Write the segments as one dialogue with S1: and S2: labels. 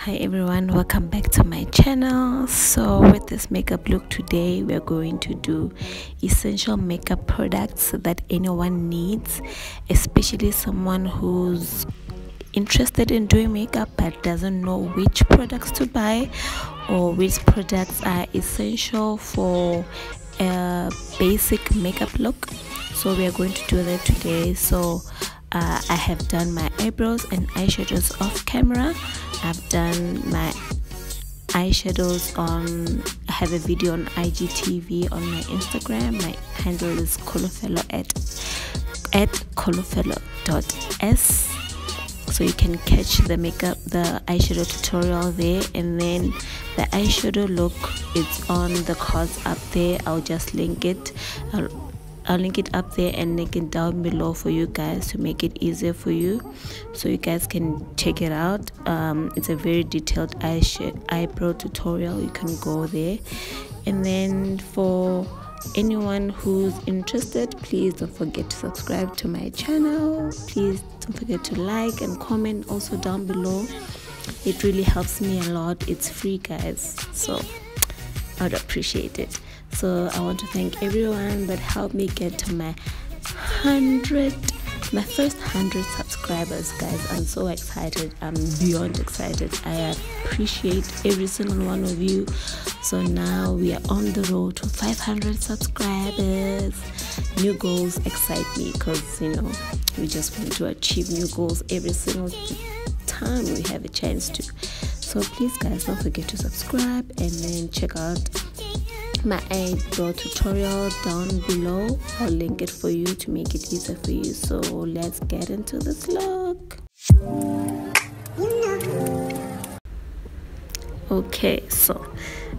S1: Hi everyone, welcome back to my channel. So with this makeup look today, we're going to do essential makeup products that anyone needs, especially someone who's interested in doing makeup but doesn't know which products to buy or which products are essential for a basic makeup look. So we are going to do that today. So I have done my eyebrows and eyeshadows off camera. I've done my eyeshadows on, I have a video on IGTV on my Instagram. My handle is Kholofelo at kholofelo.s, so you can catch the eyeshadow tutorial there. And then the eyeshadow look, it's on the cards up there. I'll just link it. I'll link it up there and link it down below for you guys to make it easier for you, so you guys can check it out. It's a very detailed eyebrow tutorial. You can go there. And then for anyone who's interested, please don't forget to subscribe to my channel. Please don't forget to like and comment also down below. It really helps me a lot. It's free, guys, so I'd appreciate it. So I want to thank everyone that helped me get to my first 100 subscribers, guys. I'm so excited. I'm beyond excited. I appreciate every single one of you. So now we are on the road to 500 subscribers. New goals excite me because, you know, we just want to achieve new goals every single time we have a chance to. So please, guys, don't forget to subscribe and then check out my eyebrow tutorial down below. I'll link it for you to make it easier for you. So let's get into this look. Okay, so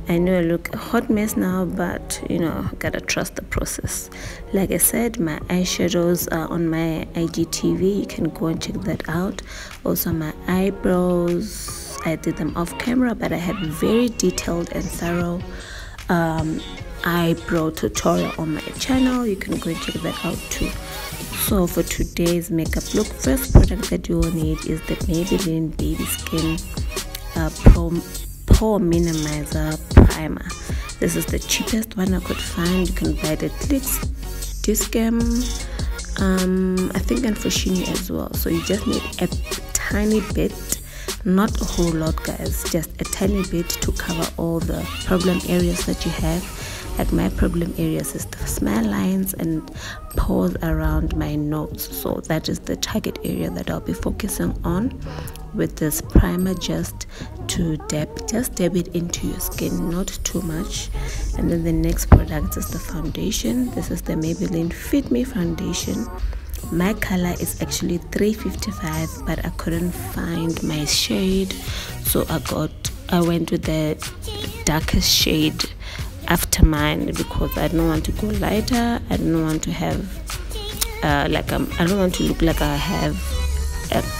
S1: I know I look a hot mess now, but you know, gotta trust the process. Like I said, my eyeshadows are on my IGTV. You can go and check that out. Also my eyebrows, I did them off camera, but I had very detailed and thorough eyebrow tutorial on my channel. You can go and check that out too. So for today's makeup look, first product that you will need is the Maybelline Baby Skin Pore Minimizer Primer. This is the cheapest one I could find. You can buy the Dis-Chem, I think, and Fushini as well. So you just need a tiny bit, not a whole lot, guys, just a tiny bit to cover all the problem areas that you have. Like my problem areas is the smile lines and pores around my nose. So that is the target area that I'll be focusing on with this primer, just dab it into your skin, not too much. And then the next product is the foundation. This is the Maybelline Fit Me foundation. My color is actually 355, but I couldn't find my shade, so I went with the darkest shade after mine because I don't want to go lighter. I don't want to have I don't want to look like I have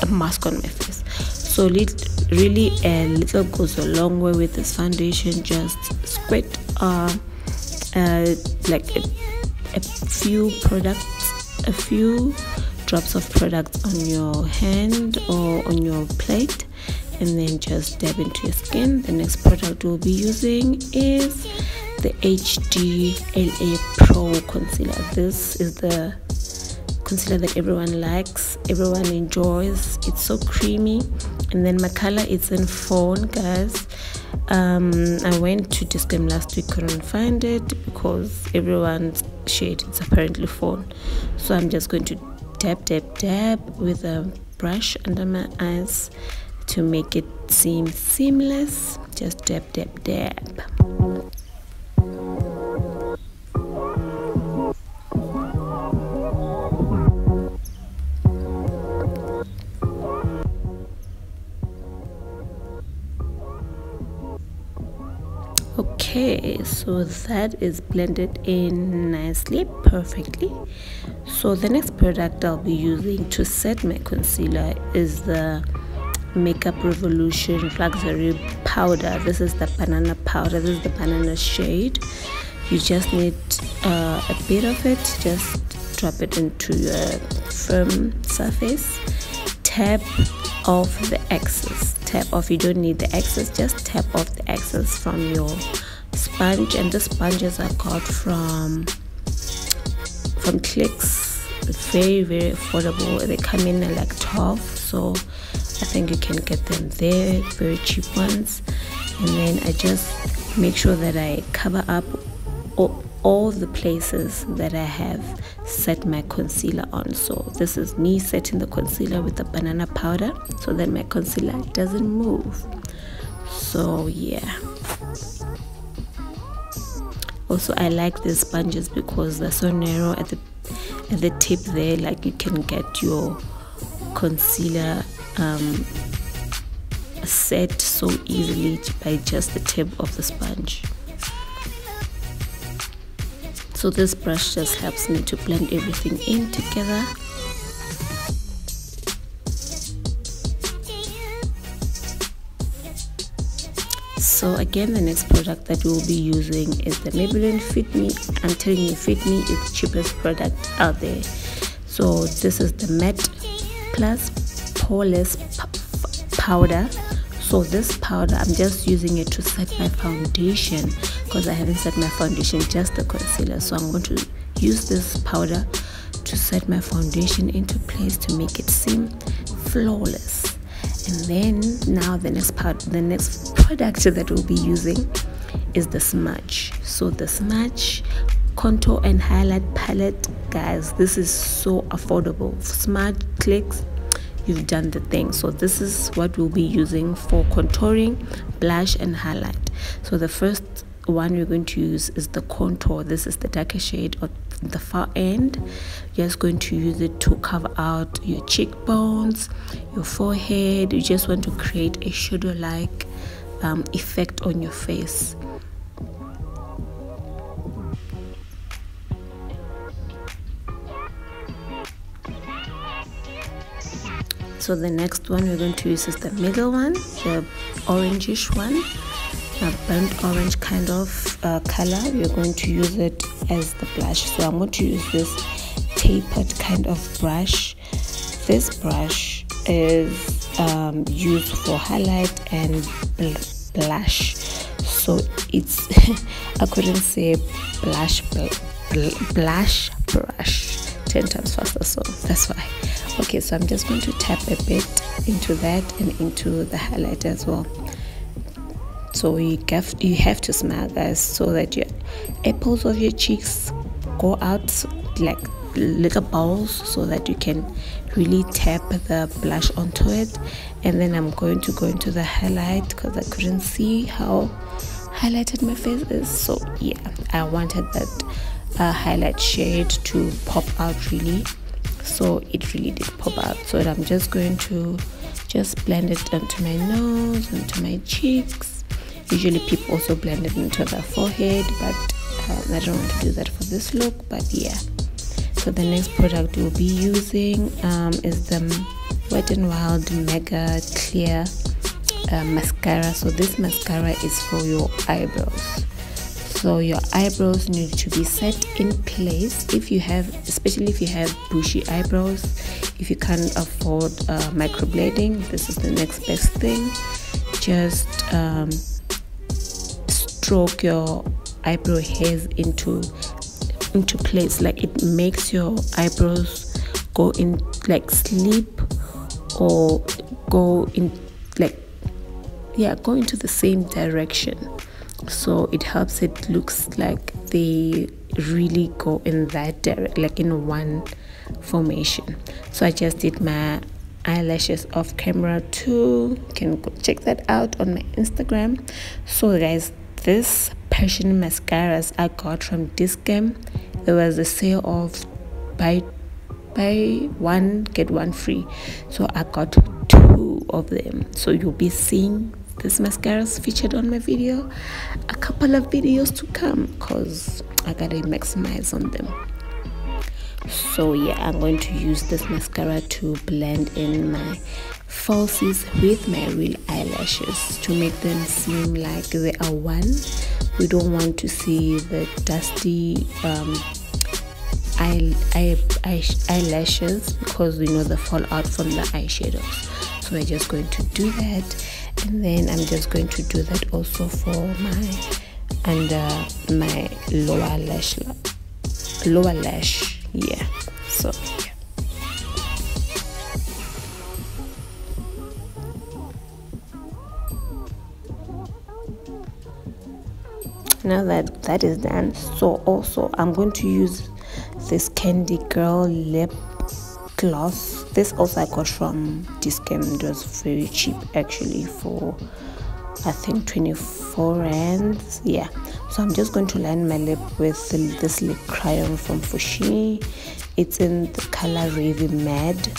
S1: a mask on my face. So really a little goes a long way with this foundation. Just squirt like a few drops of product on your hand or on your plate, and then just dab into your skin. The next product we'll be using is the HDLA Pro concealer. This is the concealer that everyone likes, everyone enjoys. It's so creamy. And then my color is in fawn, guys. I went to Dis-Chem last week, couldn't find it because everyone's shade is apparently fawn. So I'm just going to dab with a brush under my eyes to make it seem seamless. Just dab. Okay, so that is blended in nicely, perfectly. So the next product I'll be using to set my concealer is the Makeup Revolution Luxury Powder. This is the banana powder. This is the banana shade. You just need a bit of it. Just drop it into your firm surface. Tap off the excess. tap off. You don't need the excess, just tap off the excess from your sponge. And the sponges I got from Clicks. Very, very affordable. They come in at like 12, so I think you can get them there, very cheap ones. And then I just make sure that I cover up all the places that I have set my concealer on. So this is me setting the concealer with the banana powder so that my concealer doesn't move. So yeah, also I like these sponges because they're so narrow at the tip there, like you can get your concealer set so easily by just the tip of the sponge. So this brush just helps me to blend everything in together. So again, the next product that we'll be using is the Maybelline Fit Me. I'm telling you, Fit Me is the cheapest product out there. So this is the Matte Plus Poreless powder. So this powder, I'm just using it to set my foundation because I haven't set my foundation, just the concealer. So I'm going to use this powder to set my foundation into place to make it seem flawless. And then now the next product that we'll be using is the Smudge. So the Smudge contour and highlight palette, guys, this is so affordable. Smudge, Clicks, you've done the thing. So this is what we'll be using for contouring, blush and highlight. So the first one we're going to use is the contour. This is the darker shade of the far end. You're just going to use it to cover out your cheekbones, your forehead. You just want to create a shadow like effect on your face. So the next one we're going to use is the middle one, the orangish one, a burnt orange kind of color. We're going to use it as the blush. So I'm going to use this tapered kind of brush. This brush is used for highlight and blush. So it's I couldn't say blush brush 10 times faster, so that's why. Okay, so I'm just going to tap a bit into that and into the highlight as well. So you have to smile, guys, so that your apples of your cheeks go out like little balls, so that you can really tap the blush onto it. And then I'm going to go into the highlight because I couldn't see how highlighted my face is. So yeah, I wanted that highlight shade to pop out really, so it really did pop out. So I'm just going to blend it onto my nose, onto my cheeks. Usually people also blend it into their forehead, but I don't want to do that for this look. But yeah, so the next product we'll be using is the Wet n Wild Mega Clear mascara. So this mascara is for your eyebrows. So your eyebrows need to be set in place. If you have, especially if you have bushy eyebrows, if you can't afford microblading, this is the next best thing. Just stroke your eyebrow hairs into place. Like, it makes your eyebrows go in like sleep, or go in like, yeah, go into the same direction. So it helps it looks like they really go in that direction, like in one formation. So I just did my eyelashes off camera too. You can go check that out on my Instagram. So guys, this Passion mascaras I got from Dis-Chem. There was a sale of buy one get one free, so I got 2 of them. So you'll be seeing this mascaras featured on my video, a couple of videos to come, because I gotta maximize on them. So yeah, I'm going to use this mascara to blend in my falsies with my real eyelashes to make them seem like they are one. We don't want to see the dusty eyelashes, because we know they fall out from the eyeshadows. So we're just going to do that, and then I'm just going to do that also for my under my lower lash, yeah. So yeah. Now that that is done, so also I'm going to use this Candy Girl lip gloss. This also I got from Dis-Chem. It was very cheap actually, for I think 24 rands. Yeah, so I'm just going to line my lip with this lip crayon from Foschini. It's in the color Ravy Mad.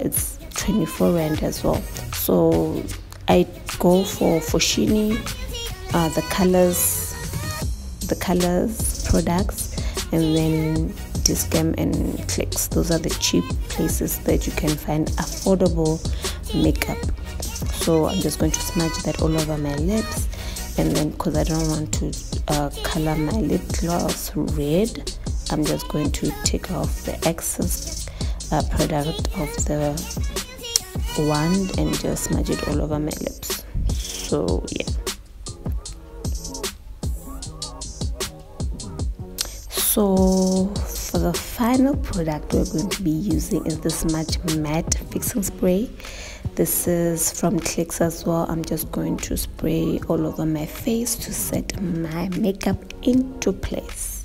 S1: It's 24 rand as well. So I go for Foschini, the colors products, and then Dis-Chem and Clicks. Those are the cheap places that you can find affordable makeup. So I'm just going to smudge that all over my lips, and then because I don't want to color my lip gloss red, I'm just going to take off the excess product of the wand and just smudge it all over my lips. So yeah. So for the final product we're going to be using is this Smudge Matte Fixing Spray. This is from Clicks as well. I'm just going to spray all over my face to set my makeup into place.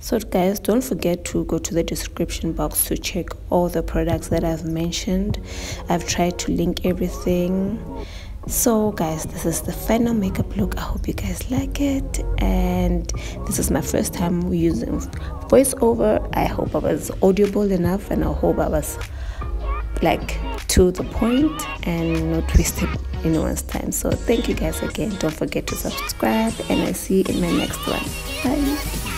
S1: So guys, don't forget to go to the description box to check all the products that I've mentioned. I've tried to link everything. So guys, this is the final makeup look. I hope you guys like it, and this is my first time using voiceover. I hope I was audible enough, and I hope I was like to the point and not wasting anyone's time. So thank you guys again. Don't forget to subscribe, and I see you in my next one. Bye.